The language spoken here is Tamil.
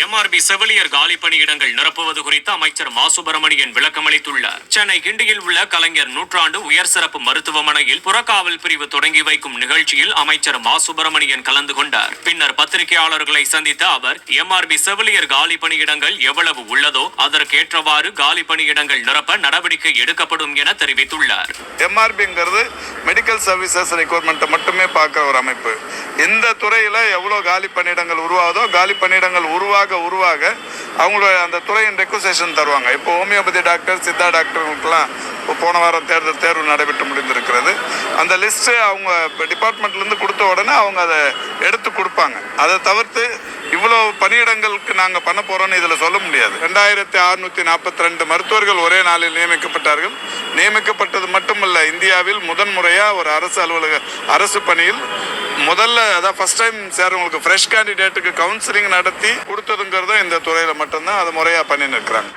MRB செவிலியர் காலி பணியிடங்கள் நிரப்புவது குறித்து அமைச்சர் மா சுப்பிரமணியன் விளக்கமளித்துள்ளார். சென்னை கிண்டியில் உள்ள கலைஞர் நூற்றாண்டு உயர் சிறப்பு மருத்துவமனையில் புறக்காவல் பிரிவு தொடங்கி வைக்கும் நிகழ்ச்சியில் அமைச்சர் மா சுப்பிரமணியன் கலந்து கொண்டார். பின்னர் பத்திரிகையாளர்களை சந்தித்த அவர் MRB செவிலியர் காலி பணியிடங்கள் எவ்வளவு உள்ளதோ அதற்கேற்றவாறு காலி பணியிடங்கள் நிரப்ப நடவடிக்கை எடுக்கப்படும் என தெரிவித்துள்ளார். MRBங்கிறது மெடிக்கல் சர்வீசஸ் ரெக்யர்மெண்ட் மட்டுமே பார்க்கிற ஒரு அமைப்பு. இந்த துறையில எவ்வளவு காலி பணியிடங்கள் உருவாகுதோ காலி பணியிடங்கள் உருவாக அவங்களோட அந்த துறையின் ரெக்வசேஷன் தருவாங்க. இப்போ ஹோமியோபதி டாக்டர், சித்தா டாக்டர்களுக்கெல்லாம் போன வாரம் தேர்வு நடைபெற்று முடிந்திருக்கிறது. அந்த லிஸ்ட் அவங்க டிபார்ட்மெண்ட்ல இருந்து கொடுத்த உடனே அவங்க அதை எடுத்து கொடுப்பாங்க. அதை தவிர்த்து இவ்வளவு பணியிடங்களுக்கு நாங்க பண்ண போறோம்னு இதுல சொல்ல முடியாது. 2642 மருத்துவர்கள் ஒரே நாளில் நியமிக்கப்பட்டார்கள். நியமிக்கப்பட்டது மட்டுமல்ல, இந்தியாவில் முதன்முறையா ஒரு அரசு பணியில் முதல்ல அதான் ஃபர்ஸ்ட் டைம் சேரவங்களுக்கு ஃப்ரெஷ் கேண்டிடேட்டுக்கு கவுன்சிலிங் நடத்தி கொடுத்ததுங்கிறதும் இந்த துறையில மட்டும்தான் அதை முறையா பண்ணி நிற்கிறாங்க.